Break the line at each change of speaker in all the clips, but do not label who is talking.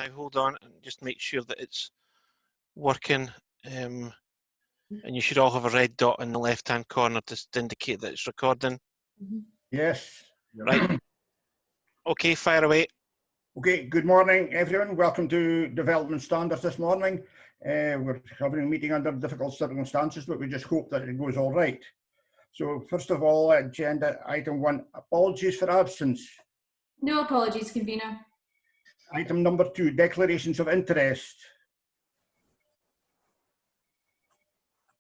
Now hold on and just make sure that it's working. And you should all have a red dot in the left-hand corner to indicate that it's recording.
Yes.
Right. Okay, fire away.
Okay, good morning, everyone. Welcome to Development Standards this morning. We're having a meeting under difficult circumstances, but we just hope that it goes all right. So first of all, agenda item 1, apologies for absence.
No apologies, convener.
Item number 2, declarations of interest.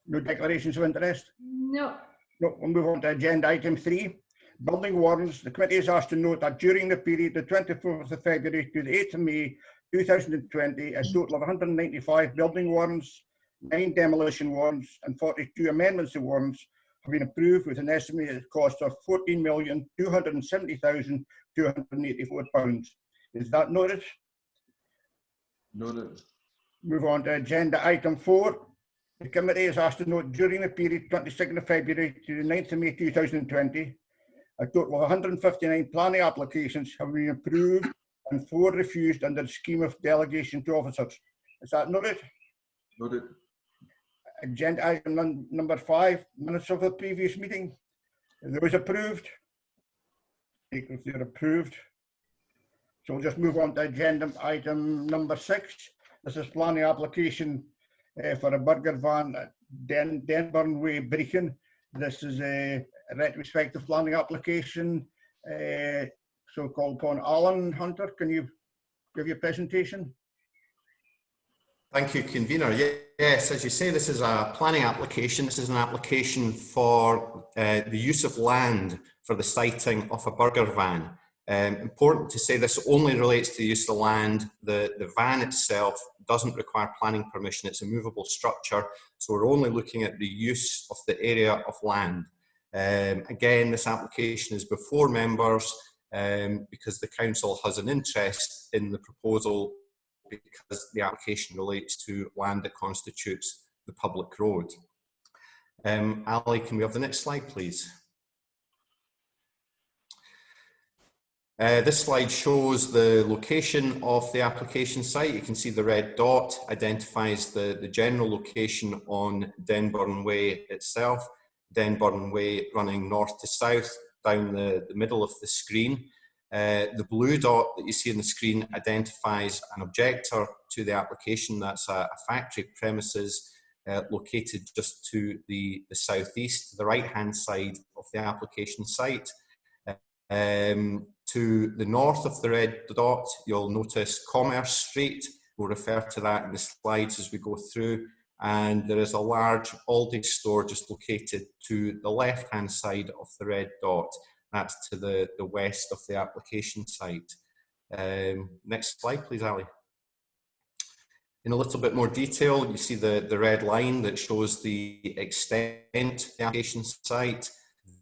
No declarations of interest?
No.
No, we'll move on to agenda item 3. Building warrants. The committee is asked to note that during the period the 24th of February to the 8th of May 2020, a total of 195 building warrants, 9 demolition warrants and 42 amendments to warrants have been approved with an estimated cost of £14,270,284. Is that noted?
Noted.
Move on to agenda item 4. The committee is asked to note during the period 22nd of February to the 9th of May 2020, a total of 159 planning applications have been approved and 4 refused under the scheme of delegation to officers. Is that noted?
Noted.
Agenda item number 5, minutes of the previous meeting. Are those approved? They're approved. So we'll just move on to agenda item number 6. This is planning application for a burger van at Denburn Way, Brechin. This is a retrospective planning application. So called upon Alan Hunter. Can you give your presentation?
Thank you, convener. Yes, as you say, this is a planning application. This is an application for the use of land for the siting of a burger van. Important to say this only relates to the use of the land. The van itself doesn't require planning permission. It's a movable structure. So we're only looking at the use of the area of land. Again, this application is before members because the council has an interest in the proposal because the application relates to land that constitutes the public road. Ali, can we have the next slide, please? This slide shows the location of the application site. You can see the red dot identifies the general location on Denburn Way itself. Denburn Way running north to south down the middle of the screen. The blue dot that you see on the screen identifies an objector to the application. That's a factory premises located just to the southeast, the right-hand side of the application site. To the north of the red dot, you'll notice Commerce Street. We'll refer to that in the slides as we go through. And there is a large Aldi store just located to the left-hand side of the red dot. That's to the west of the application site. Next slide, please, Ali. In a little bit more detail, you see the red line that shows the extent of the application site.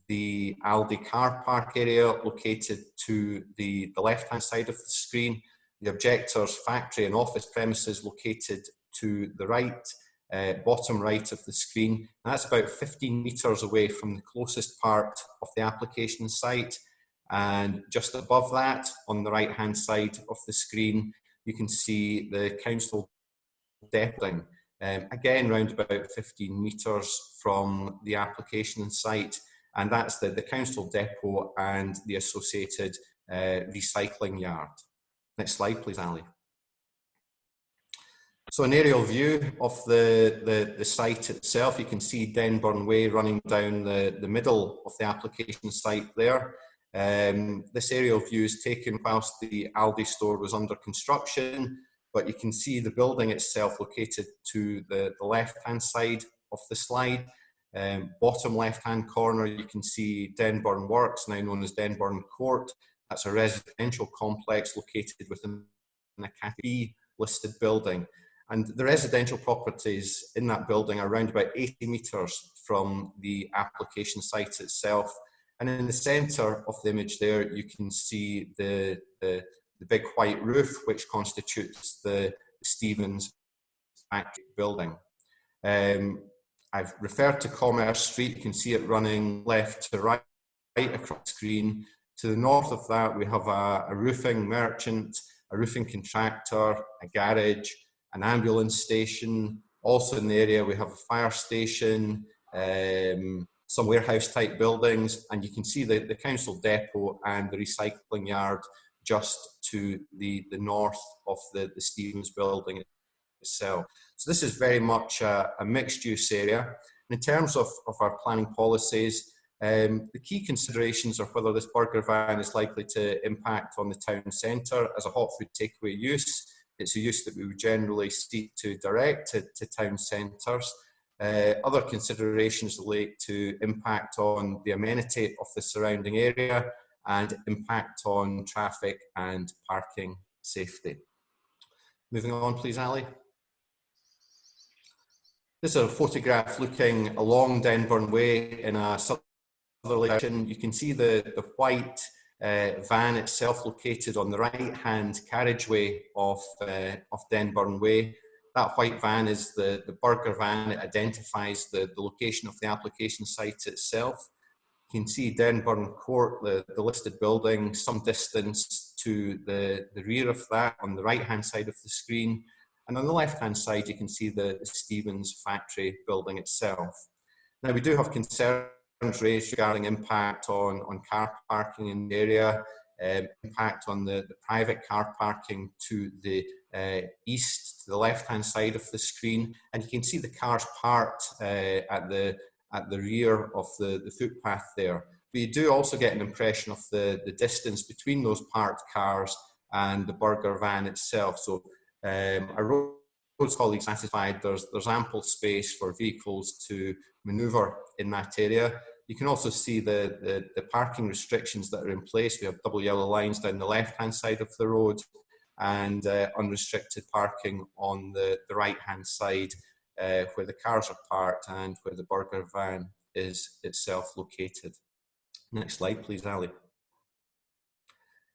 The Aldi car park area located to the left-hand side of the screen. The objector's factory and office premises located to the right, bottom right of the screen. And that's about 15 metres away from the closest part of the application site. And just above that, on the right-hand side of the screen, you can see the council depot. Again, around about 15 metres from the application site. And that's the council depot and the associated recycling yard. Next slide, please, Ali. So an aerial view of the site itself. You can see Denburn Way running down the middle of the application site there. This aerial view is taken whilst the Aldi store was under construction, but you can see the building itself located to the left-hand side of the slide. Bottom left-hand corner, you can see Denburn Works, now known as Denburn Court. That's a residential complex located within a Category B listed building. And the residential properties in that building are around about 80 metres from the application site itself. And in the centre of the image there, you can see the big white roof, which constitutes the Stevens factory building. I've referred to Commerce Street. You can see it running left to right across the screen. To the north of that, we have a roofing merchant a roofing contractor, a garage, an ambulance station. Also in the area we have a fire station, some warehouse type buildings, and you can see the council depot and the recycling yard just to the north of the Stevens building itself. So this is very much a mixed use area. And in terms of our planning policies, the key considerations are whether this burger van is likely to impact on the town centre as a hot food takeaway use. It's a use that we would generally seek to direct to town centres. Other considerations relate to impact on the amenity of the surrounding area and impact on traffic and parking safety. Moving on, please, Ali. This is a photograph looking along Denburn Way in a southerly direction. You can see the white van itself located on the right-hand carriageway of Denburn Way. That white van is the burger van. It identifies the location of the application site itself. You can see Denburn Court, the listed building, some distance to the rear of that on the right-hand side of the screen. And on the left-hand side, you can see the Stevens factory building itself. Now, we do have concerns raised regarding impact on car parking in the area, impact on the private car parking to the east, to the left-hand side of the screen. And you can see the cars parked at the rear of the footpath there. But you do also get an impression of the distance between those parked cars and the burger van itself. So our roads colleagues satisfied there's ample space for vehicles to manoeuvre in that area. You can also see the parking restrictions that are in place. We have double yellow lines down the left-hand side of the road and unrestricted parking on the right-hand side where the cars are parked and where the burger van is itself located. Next slide, please, Ali.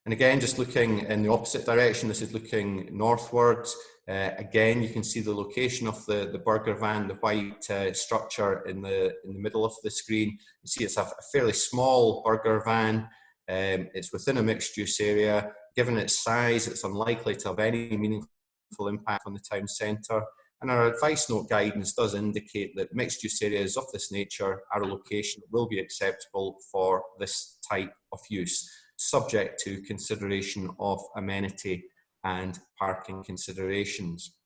And again, just looking in the opposite direction, this is looking northwards. Again, you can see the location of the burger van, the white structure in the middle of the screen. You see it's a fairly small burger van. It's within a mixed use area. Given its size, it's unlikely to have any meaningful impact on the town centre. And our advice note guidance does indicate that mixed use areas of this nature are a location that will be acceptable for this type of use, subject to consideration of amenity and parking considerations.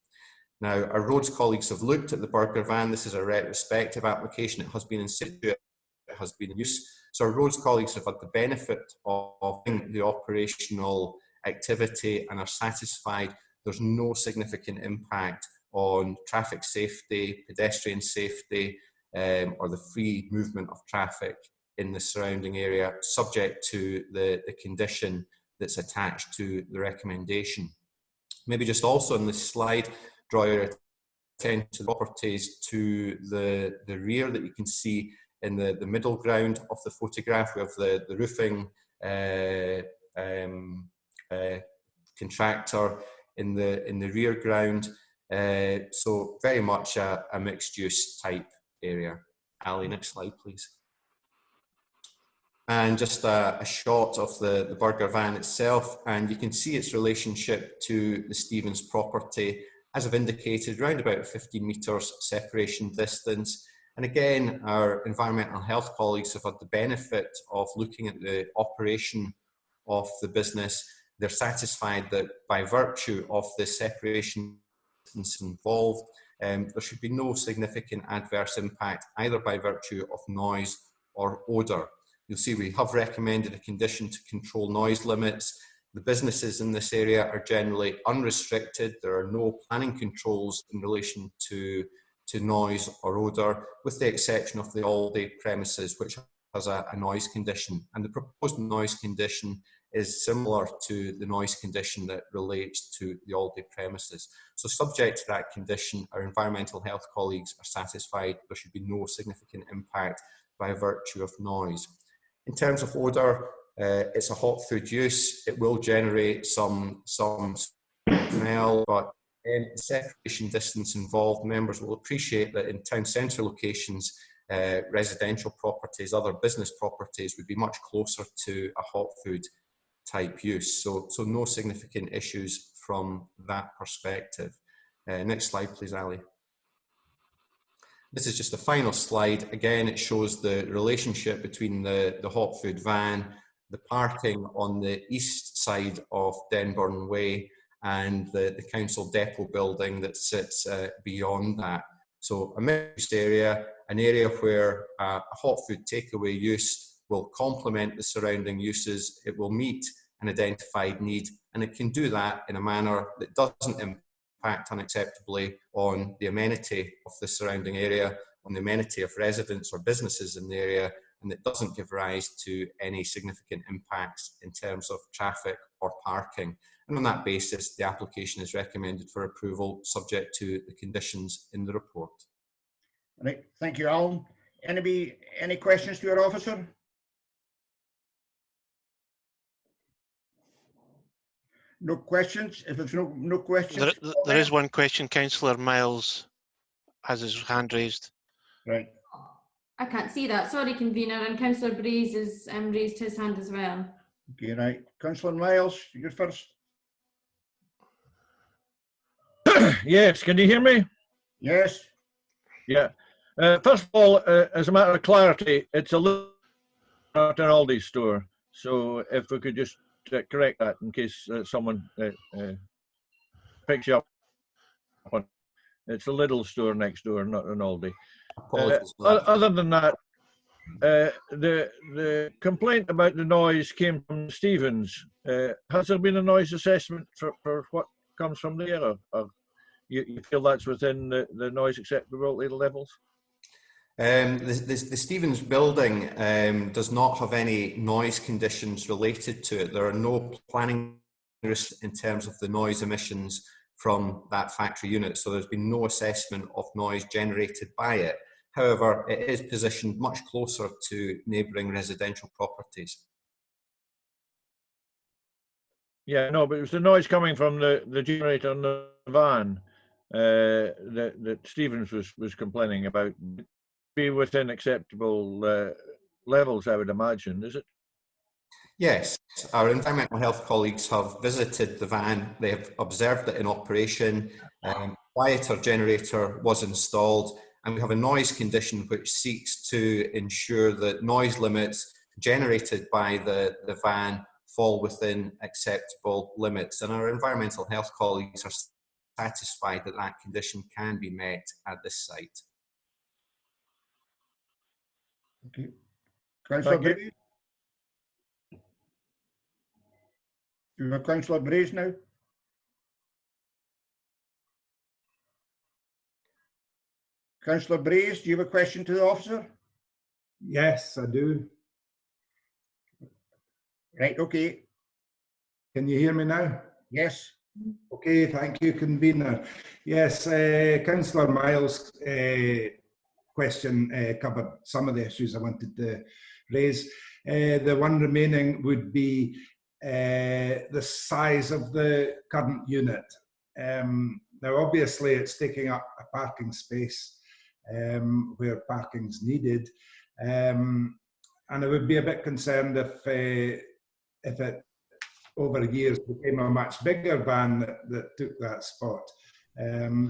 Now, our roads colleagues have looked at the burger van. This is a retrospective application. It has been in situ, it has been in use. So our roads colleagues have had the benefit of the operational activity and are satisfied there's no significant impact on traffic safety, pedestrian safety, or the free movement of traffic in the surrounding area, subject to the condition that's attached to the recommendation. Maybe just also on this slide, draw your attention to the properties to the rear that you can see in the middle ground of the photograph. We have the roofing contractor in the rear ground. So very much a mixed use type area. Ali, next slide, please. And just a shot of the burger van itself, and you can see its relationship to the Stevens property. As I've indicated, around about 15 metres separation distance. And again, our environmental health colleagues have had the benefit of looking at the operation of the business. They're satisfied that by virtue of the separation distance involved, there should be no significant adverse impact, either by virtue of noise or odour. You'll see we have recommended a condition to control noise limits. The businesses in this area are generally unrestricted. There are no planning controls in relation to noise or odour, with the exception of the all-day premises, which has a noise condition. And the proposed noise condition is similar to the noise condition that relates to the all-day premises. So subject to that condition, our environmental health colleagues are satisfied there should be no significant impact by virtue of noise. In terms of odour, it's a hot food use. It will generate some smell, but in the separation distance involved, members will appreciate that in town centre locations, residential properties, other business properties would be much closer to a hot food type use. So no significant issues from that perspective. Next slide, please, Ali. This is just the final slide. Again, it shows the relationship between the hot food van, the parking on the east side of Denburn Way, and the council depot building that sits beyond that. So a mixed area, an area where a hot food takeaway use will complement the surrounding uses. It will meet an identified need, and it can do that in a manner that doesn't impact unacceptably on the amenity of the surrounding area, on the amenity of residents or businesses in the area, and it doesn't give rise to any significant impacts in terms of traffic or parking. And on that basis, the application is recommended for approval, subject to the conditions in the report.
Right, thank you, Alan. Any questions to our officer? No questions? If there's no questions.
There is one question. Councillor Miles has his hand raised.
Right.
I can't see that. Sorry, convener. And Councillor Breeze has raised his hand as well.
Okay, right. Councillor Miles, you're first.
Yes, can you hear me?
Yes.
Yeah. First of all, as a matter of clarity, it's a little not an Aldi store. So if we could just correct that in case someone picks you up on. It's a little store next door, not an Aldi. Other than that, the complaint about the noise came from Stevens. Has there been a noise assessment for what comes from there, or you feel that's within the noise acceptability levels?
The Stevens building does not have any noise conditions related to it. There are no planning risks in terms of the noise emissions from that factory unit, so there's been no assessment of noise generated by it. However, it is positioned much closer to neighbouring residential properties.
Yeah, no, but it was the noise coming from the generator in the van that Stevens was complaining about. Be within acceptable levels, I would imagine, is it?
Yes, our environmental health colleagues have visited the van. They have observed it in operation. Quieter generator was installed, and we have a noise condition which seeks to ensure that noise limits generated by the van fall within acceptable limits. And our environmental health colleagues are satisfied that that condition can be met at this site.
Okay. Councillor Breeze? Do you have Councillor Breeze now? Councillor Breeze, do you have a question to the officer?
Yes, I do.
Right, okay.
Can you hear me now?
Yes.
Okay, thank you, convener. Yes, Councillor Miles' question covered some of the issues I wanted to raise. The one remaining would be the size of the current unit. Now, obviously, it's taking up a parking space where parking's needed, and I would be a bit concerned if it over years became a much bigger van that took that spot.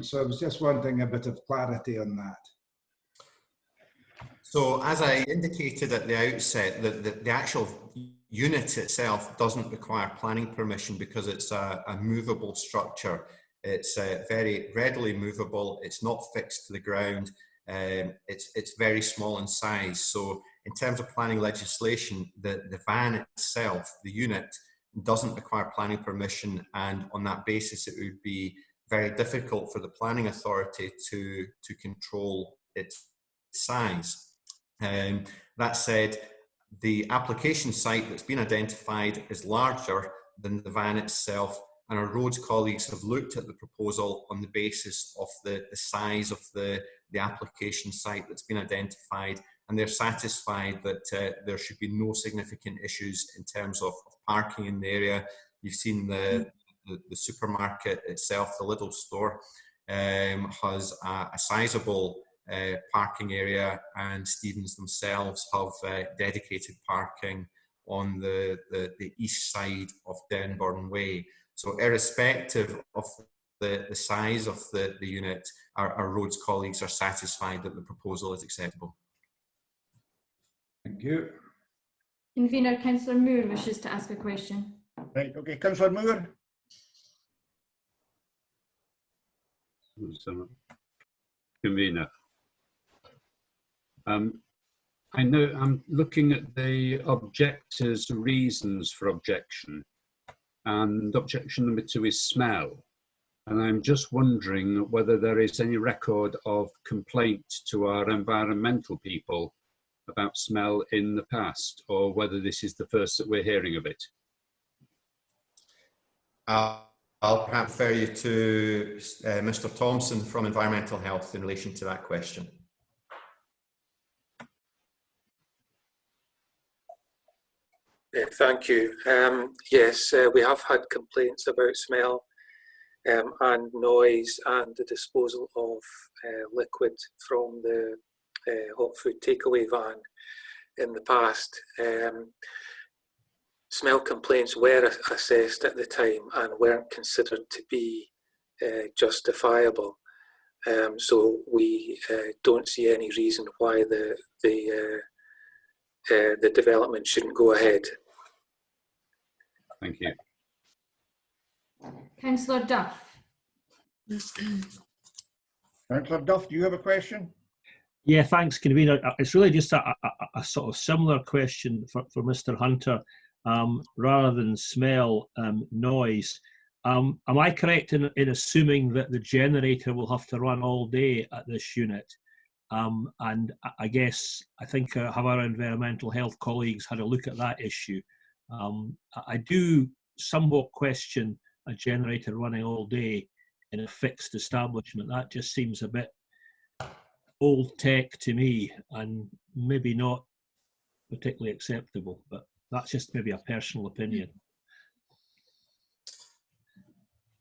So I was just wanting a bit of clarity on that.
So as I indicated at the outset, the actual unit itself doesn't require planning permission because it's a movable structure. It's very readily movable. It's not fixed to the ground. It's very small in size. So in terms of planning legislation, the van itself, the unit, doesn't require planning permission, and on that basis it would be very difficult for the planning authority to control its size. That said, the application site that's been identified is larger than the van itself, and our roads colleagues have looked at the proposal on the basis of the size of the application site that's been identified, and they're satisfied that there should be no significant issues in terms of parking in the area. You've seen the supermarket itself, the Lidl store, has a sizable parking area, and Stevens themselves have dedicated parking on the east side of Denburn Way. So irrespective of the size of the unit, our roads colleagues are satisfied that the proposal is acceptable.
Thank you.
Convener Councillor Moore wishes to ask a question.
Right, okay, Councillor Moore.
Convener. I know I'm looking at the objector's reasons for objection, and objection number 2 is smell. And I'm just wondering whether there is any record of complaint to our environmental people about smell in the past, or whether this is the first that we're hearing of it.
I'll perhaps refer you to Mr. Thompson from Environmental Health in relation to that question.
Thank you. Yes, we have had complaints about smell and noise and the disposal of liquid from the hot food takeaway van in the past. Smell complaints were assessed at the time and weren't considered to be justifiable. So we don't see any reason why the development shouldn't go ahead.
Thank you.
Councillor Duff.
Councillor Duff, do you have a question?
Yeah, thanks, Convener. It's really just a sort of similar question for Mr. Hunter, rather than smell, noise. Am I correct in assuming that the generator will have to run all day at this unit? And I guess, I think have our environmental health colleagues had a look at that issue. I do somewhat question a generator running all day in a fixed establishment. That just seems a bit old tech to me, and maybe not particularly acceptable, but that's just maybe a personal opinion.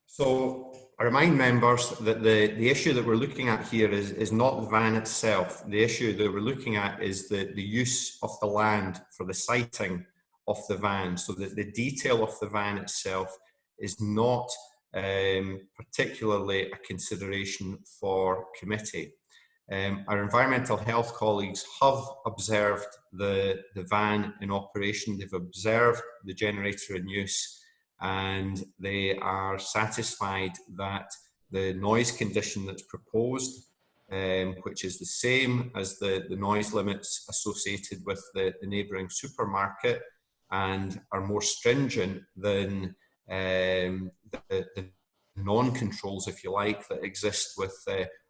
So I remind members that the issue that we're looking at here is not the van itself. The issue that we're looking at is the use of the land for the siting of the van. So that the detail of the van itself is not particularly a consideration for committee. Our environmental health colleagues have observed the van in operation. They've observed the generator in use, and they are satisfied that the noise condition that's proposed, which is the same as the noise limits associated with the neighbouring supermarket, and are more stringent than the non-controls, if you like, that exist with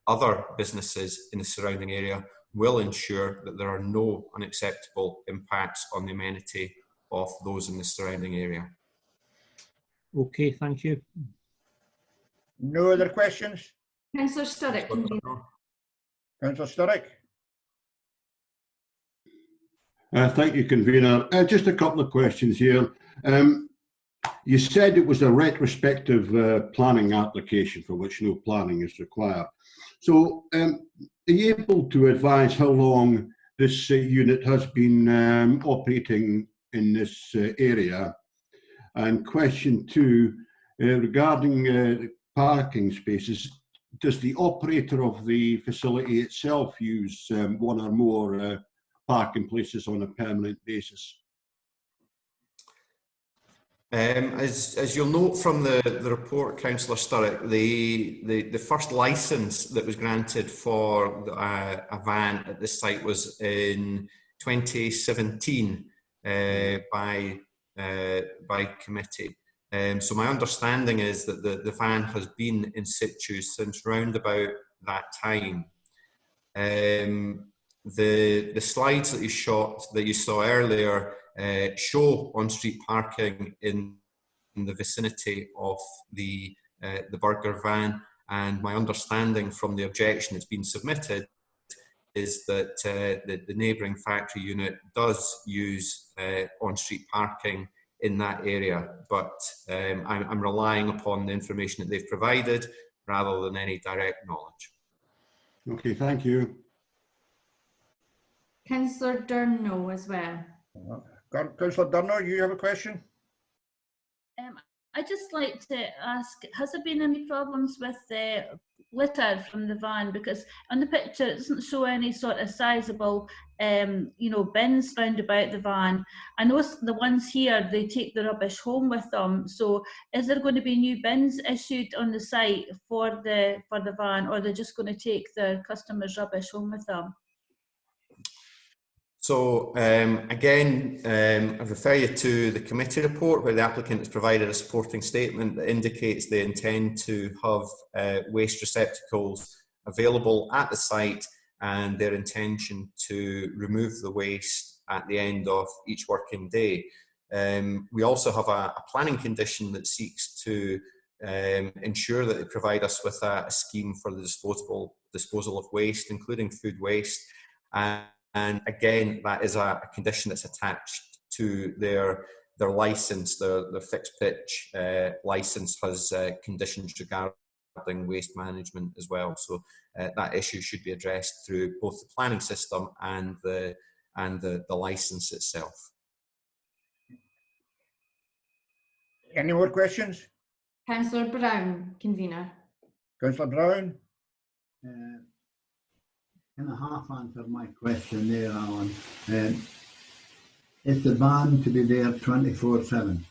other businesses in the surrounding area, will ensure that there are no unacceptable impacts on the amenity of those in the surrounding area.
Okay, thank you.
No other questions?
Councillor Sturrock. Convener.
Councillor Sturrock.
Thank you, Convener. Just a couple of questions here. You said it was a retrospective planning application for which no planning is required. So, are you able to advise how long this unit has been operating in this area? And question 2, regarding parking spaces, does the operator of the facility itself use one or more parking places on a permanent basis?
As you'll note from the report, Councillor Sturrock, the first licence that was granted for a van at this site was in 2017 by committee. So my understanding is that the van has been in situ since round about that time. The slides that you saw earlier show on-street parking in the vicinity of the burger van, and my understanding from the objection that's been submitted is that the neighbouring factory unit does use on-street parking in that area, but I'm relying upon the information that they've provided rather than any direct knowledge.
Okay, thank you.
Councillor Durno as well.
Councillor Durner, you have a question?
I'd just like to ask, has there been any problems with the litter from the van? Because on the picture it doesn't show any sort of sizable bins round about the van. I know the ones here, they take the rubbish home with them. So is there going to be new bins issued on the site for the van, or they're just going to take their customers' rubbish home with them?
So again, I refer you to the committee report where the applicant has provided a supporting statement that indicates they intend to have waste receptacles available at the site, and their intention to remove the waste at the end of each working day. We also have a planning condition that seeks to ensure that they provide us with a scheme for the disposal of waste, including food waste. And again, that is a condition that's attached to their license. Their fixed pitch license has conditions regarding waste management as well. So that issue should be addressed through both the planning system and the license itself.
Any more questions?
Councillor Brown, convener.
Councillor Brown?
Can I half answer my question there, Alan? Is the van to be there 24/7?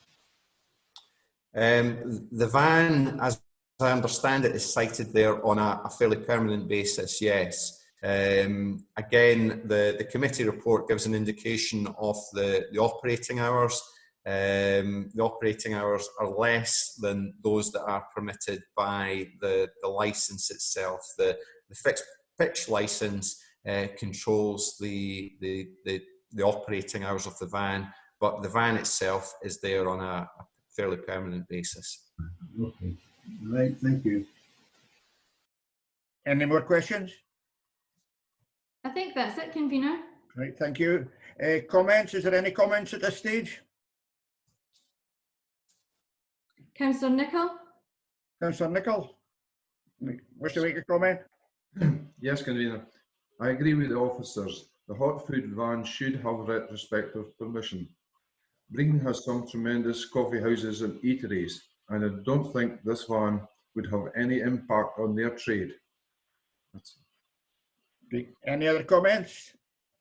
The van, as I understand it, is sited there on a fairly permanent basis, yes. Again, the committee report gives an indication of the operating hours. The operating hours are less than those that are permitted by the license itself. The fixed pitch license controls the operating hours of the van, but the van itself is there on a fairly permanent basis.
Okay, right, thank you.
Any more questions?
I think that's it, convener.
Right, thank you. Comments? Is there any comments at this stage?
Councillor Nicholl.
Councillor Nicholl, wish to make a comment?
Yes, convener. I agree with the officers. The hot food van should have retrospective permission. Breen has some tremendous coffee houses and eateries, and I don't think this van would have any impact on their trade.
Any other comments?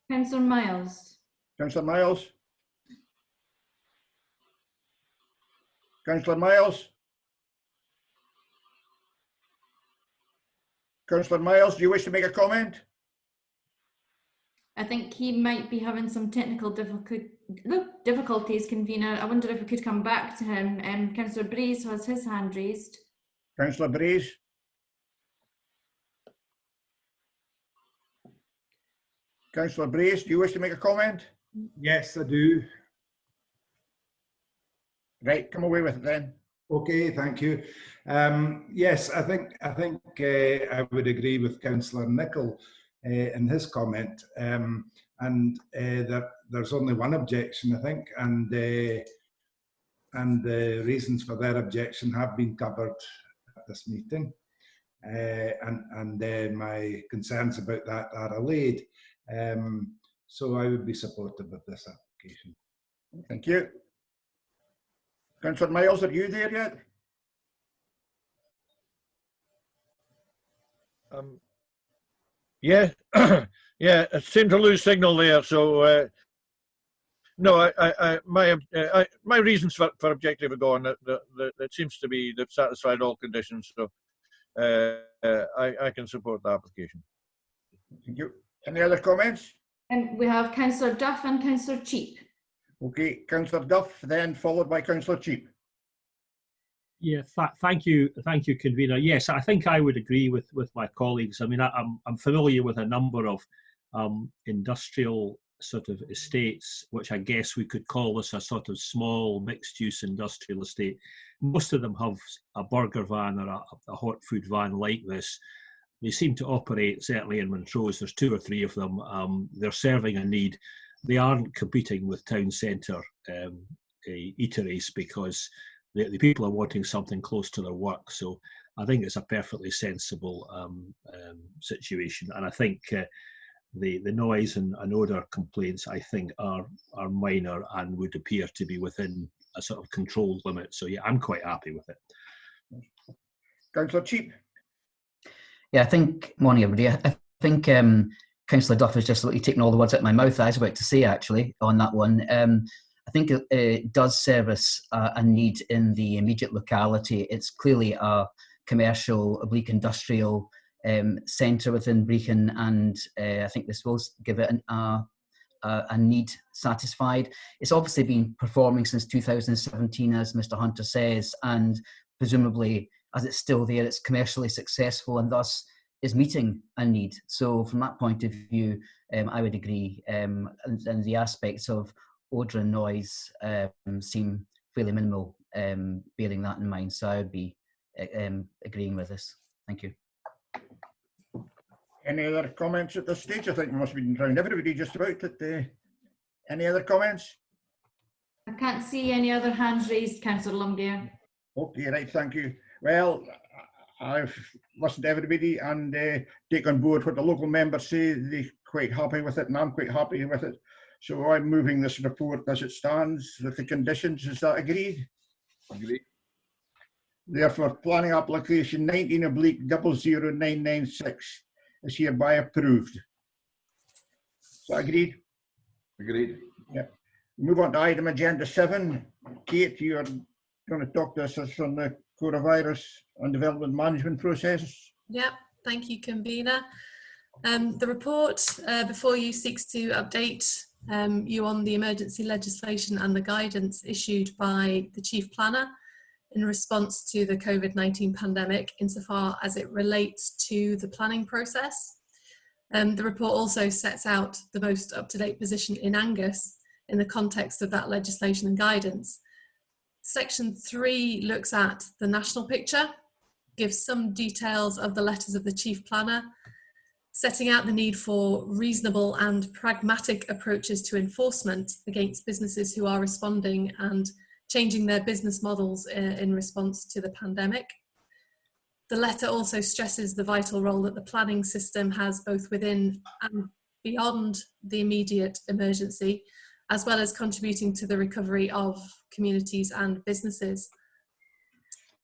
Councillor Miles.
Councillor Miles? Councillor Miles? Councillor Miles, do you wish to make a comment?
I think he might be having some technical difficulties, convener. I wonder if we could come back to him. Councillor Breeze has his hand raised.
Councillor Breeze? Councillor Breeze, do you wish to make a comment?
Yes, I do.
Right, come away with it then.
Okay, thank you. Yes, I think I would agree with Councillor Nicholl in his comment, and that there's only one objection, I think, and the reasons for their objection have been covered at this meeting, and my concerns about that are allayed. So I would be supportive of this application.
Thank you. Councillor Miles, are you there yet?
Yeah, yeah, it seemed to lose signal there. So no, my reasons for objective are gone. It seems to be they've satisfied all conditions, so I can support the application.
Thank you. Any other comments?
And we have Councillor Duff and Councillor Cheap.
Okay, Councillor Duff, then followed by Councillor Cheap.
Yeah, thank you, convener. Yes, I think I would agree with my colleagues. I mean, I'm familiar with a number of industrial sort of estates, which I guess we could call this a sort of small mixed-use industrial estate. Most of them have a burger van or a hot food van like this. They seem to operate, certainly in Montrose, there's 2 or 3 of them. They're serving a need. They aren't competing with town centre eateries because the people are wanting something close to their work. So I think it's a perfectly sensible situation. And I think the noise and odour complaints, I think, are minor and would appear to be within a sort of controlled limit. So yeah, I'm quite happy with it.
Councillor Cheap.
Yeah, I think, morning everybody. I think Councillor Duff has just literally taken all the words out of my mouth I was about to say actually on that one. I think it does service a need in the immediate locality. It's clearly a commercial, oblique industrial centre within Brecon, and I think this will give it a need satisfied. It's obviously been performing since 2017, as Mr. Hunter says, and presumably, as it's still there, it's commercially successful and thus is meeting a need. So from that point of view, I would agree. And the aspects of odour and noise seem fairly minimal, bearing that in mind. So I would be agreeing with this. Thank you.
Any other comments at this stage? I think we must have been around everybody just about it. Any other comments?
I can't see any other hands raised, Councillor Lumgear.
Okay, right, thank you. Well, I've listened to everybody and take on board what the local members say. They're quite happy with it and I'm quite happy with it. So I'm moving this report as it stands with the conditions. Is that agreed?
Agreed.
Therefore, planning application 19/00996 is hereby approved. Is that agreed?
Agreed.
Yeah. Move on to item agenda 7. Kate, you're going to talk to us on the coronavirus and development management process.
Yeah, thank you, convener. The report before you seeks to update you on the emergency legislation and the guidance issued by the Chief Planner in response to the COVID-19 pandemic insofar as it relates to the planning process. The report also sets out the most up-to-date position in Angus in the context of that legislation and guidance. Section 3 looks at the national picture, gives some details of the letters of the Chief Planner, setting out the need for reasonable and pragmatic approaches to enforcement against businesses who are responding and changing their business models in response to the pandemic. The letter also stresses the vital role that the planning system has both within and beyond the immediate emergency, as well as contributing to the recovery of communities and businesses.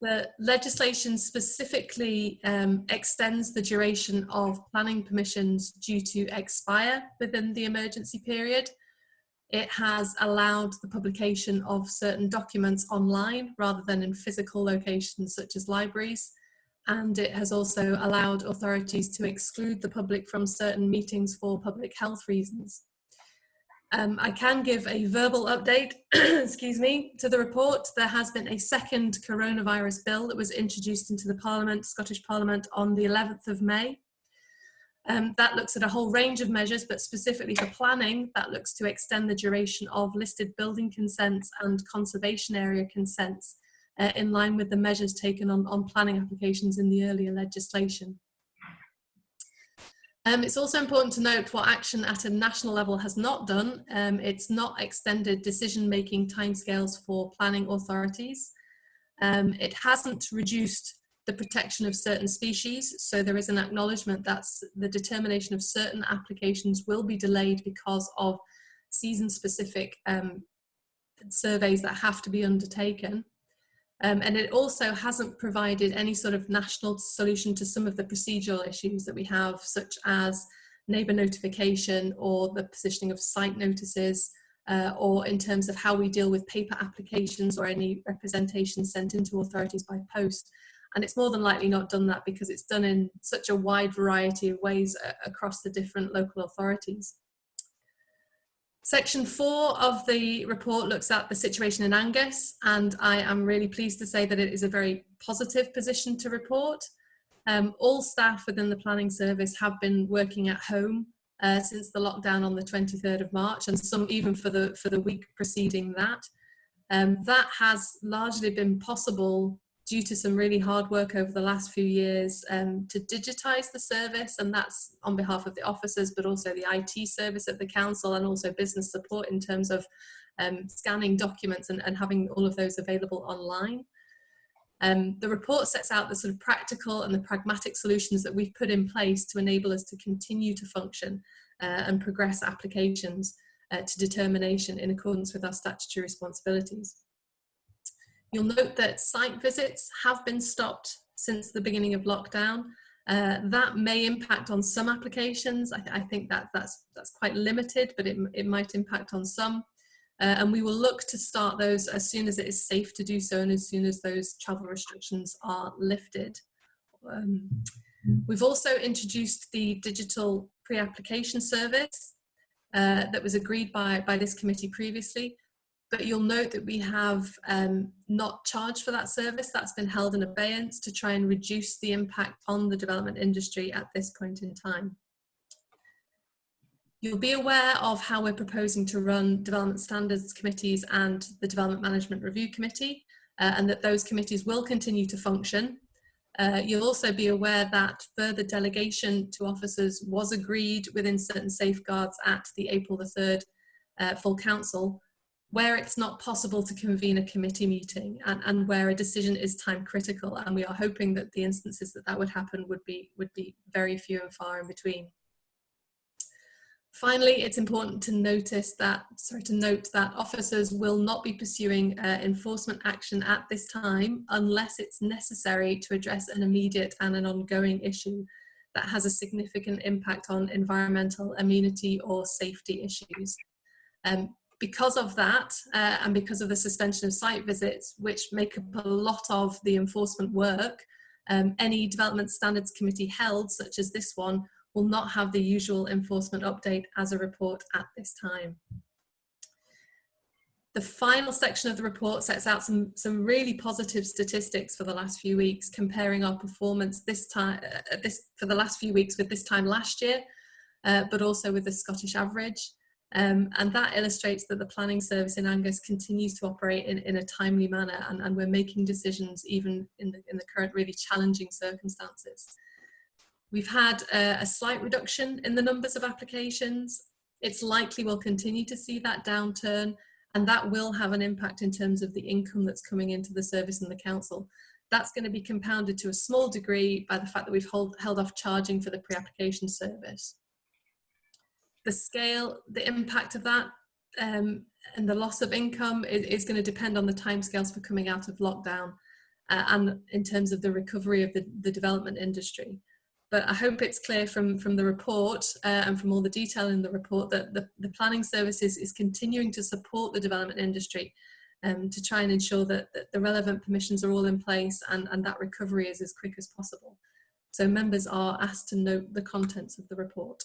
The legislation specifically extends the duration of planning permissions due to expire within the emergency period. It has allowed the publication of certain documents online rather than in physical locations such as libraries. And it has also allowed authorities to exclude the public from certain meetings for public health reasons. I can give a verbal update, excuse me, to the report. There has been a second coronavirus bill that was introduced into the Parliament, Scottish Parliament, on the 11th of May. That looks at a whole range of measures, but specifically for planning, that looks to extend the duration of listed building consents and conservation area consents in line with the measures taken on planning applications in the earlier legislation. It's also important to note what action at a national level has not done. It's not extended decision-making timescales for planning authorities. It hasn't reduced the protection of certain species, so there is an acknowledgement that the determination of certain applications will be delayed because of season-specific surveys that have to be undertaken. And it also hasn't provided any sort of national solution to some of the procedural issues that we have, such as neighbour notification or the positioning of site notices, or in terms of how we deal with paper applications or any representation sent into authorities by post. And it's more than likely not done that because it's done in such a wide variety of ways across the different local authorities. Section 4 of the report looks at the situation in Angus, and I am really pleased to say that it is a very positive position to report. All staff within the planning service have been working at home since the lockdown on the 23rd of March, and some even for the week preceding that. That has largely been possible due to some really hard work over the last few years to digitise the service, and that's on behalf of the officers, but also the IT service at the council and also business support in terms of scanning documents and having all of those available online. The report sets out the sort of practical and the pragmatic solutions that we've put in place to enable us to continue to function and progress applications to determination in accordance with our statutory responsibilities. You'll note that site visits have been stopped since the beginning of lockdown. That may impact on some applications. I think that's quite limited, but it might impact on some. And we will look to start those as soon as it is safe to do so and as soon as those travel restrictions are lifted. We've also introduced the digital pre-application service that was agreed by this committee previously, but you'll note that we have not charged for that service. That's been held in abeyance to try and reduce the impact on the development industry at this point in time. You'll be aware of how we're proposing to run development standards committees and the Development Management Review Committee, and that those committees will continue to function. You'll also be aware that further delegation to officers was agreed within certain safeguards at the April the 3rd full council, where it's not possible to convene a committee meeting and where a decision is time critical. And we are hoping that the instances that would happen would be very few and far in between. Finally, it's important to note that officers will not be pursuing enforcement action at this time unless it's necessary to address an immediate and an ongoing issue that has a significant impact on environmental amenity or safety issues. Because of that, and because of the suspension of site visits, which make up a lot of the enforcement work, any development standards committee held, such as this one, will not have the usual enforcement update as a report at this time. The final section of the report sets out some really positive statistics for the last few weeks, comparing our performance for the last few weeks with this time last year, but also with the Scottish average. And that illustrates that the planning service in Angus continues to operate in a timely manner, and we're making decisions even in the current really challenging circumstances. We've had a slight reduction in the numbers of applications. It's likely we'll continue to see that downturn, and that will have an impact in terms of the income that's coming into the service and the council. That's going to be compounded to a small degree by the fact that we've held off charging for the pre-application service. The scale, the impact of that and the loss of income is going to depend on the timescales for coming out of lockdown and in terms of the recovery of the development industry. But I hope it's clear from the report and from all the detail in the report that the planning services is continuing to support the development industry to try and ensure that the relevant permissions are all in place and that recovery is as quick as possible. So members are asked to note the contents of the report.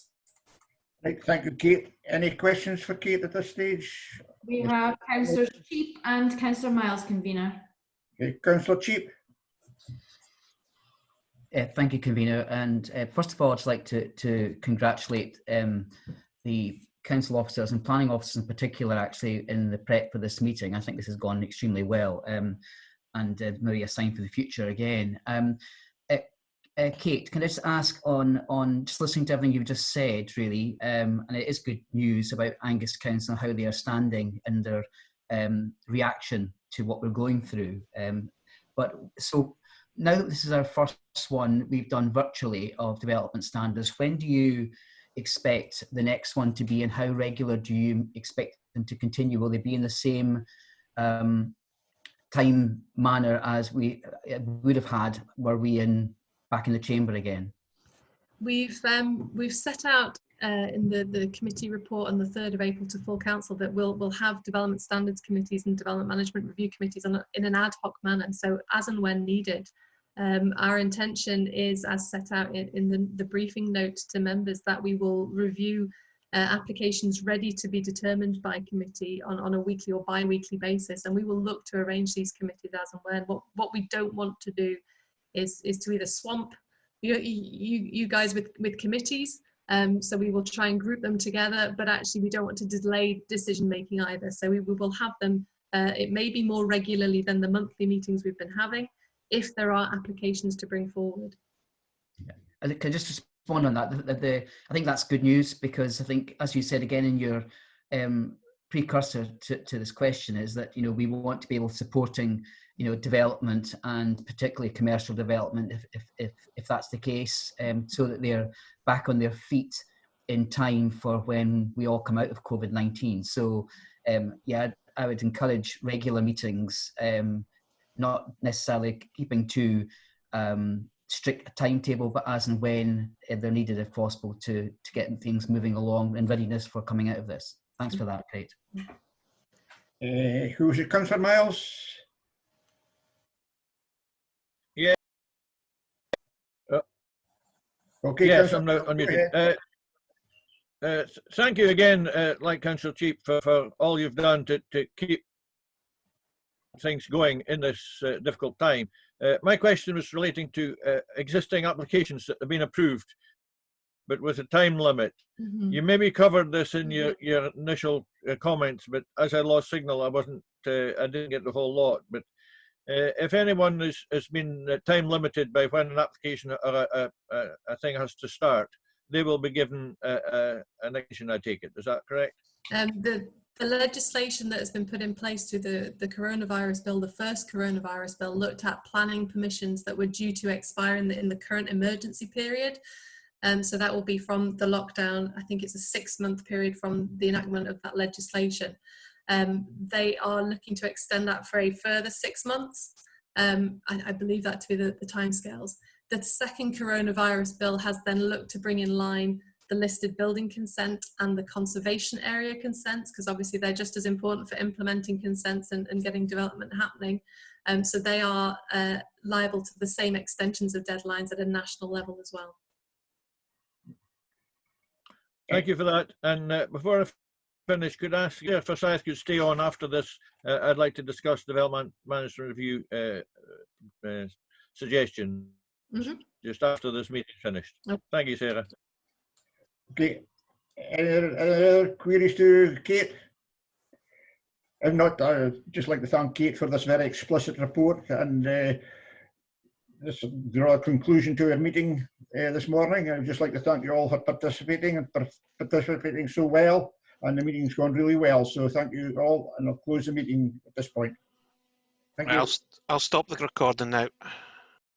Right, thank you, Kate. Any questions for Kate at this stage?
We have Councillor Cheap and Councillor Miles, convener.
Okay, Councillor Cheap.
Thank you, convener. And first of all, I'd like to congratulate the council officers and planning officers in particular, actually, in the prep for this meeting. I think this has gone extremely well, and maybe a sign for the future again. Kate, can I just ask on just listening to everything you've just said, really, and it is good news about Angus Council and how they are standing in their reaction to what we're going through. But so now that this is our first one we've done virtually of development standards, when do you expect the next one to be, and how regular do you expect them to continue? Will they be in the same time manner as we would have had were we back in the chamber again?
We've set out in the committee report on the 3rd of April to full council that we'll have development standards committees and development management review committees in an ad hoc manner, so as and when needed. Our intention is, as set out in the briefing note to members, that we will review applications ready to be determined by committee on a weekly or bi-weekly basis, and we will look to arrange these committees as and when. What we don't want to do is to either swamp you guys with committees, so we will try and group them together, but actually we don't want to delay decision making either. So we will have them, it may be more regularly than the monthly meetings we've been having, if there are applications to bring forward.
Yeah. Can I just respond on that? I think that's good news, because I think, as you said again in your precursor to this question, is that, you know, we want to be able to supporting, you know, development and particularly commercial development if that's the case, so that they're back on their feet in time for when we all come out of COVID-19. So yeah, I would encourage regular meetings, not necessarily keeping to strict a timetable, but as and when they're needed, if possible, to get things moving along in readiness for coming out of this. Thanks for that, Kate.
Who's it? Councillor Miles?
Yeah.
Okay,
yes,
Councillor
I'm now
Miles, go
unmuted. Thank you again, like Councillor Cheap, for all you've done to keep things going in this difficult time. My question was relating to existing applications that have been approved, but with a time limit.
Mm-hmm.
You maybe covered this in your initial comments, but as I lost signal, I didn't get the whole lot. But if anyone has been time limited by when an application or a thing has to start, they will be given an extension, I take it. Is that correct?
The legislation that has been put in place through the coronavirus bill, the first coronavirus bill, looked at planning permissions that were due to expire in the current emergency period. So that will be from the lockdown. I think it's a 6-month period from the enactment of that legislation. They are looking to extend that for a further 6 months. I believe that to be the timescales. The second coronavirus bill has then looked to bring in line the listed building consent and the conservation area consents, because obviously they're just as important for implementing consents and getting development happening. So they are liable to the same extensions of deadlines at a national level as well.
Thank you for that. And before I finish, could I ask if Forsyth could stay on after this? I'd like to discuss development management review suggestions just after this meeting finished. Thank you, Sarah.
Okay. Any other queries to Kate? If not, I'd just like to thank Kate for this very explicit report, and this will draw a conclusion to our meeting this morning. I'd just like to thank you all for participating and participating so well, and the meeting's gone really well. So thank you all, and I'll close the meeting at this point. Thank you.
I'll stop the recording now.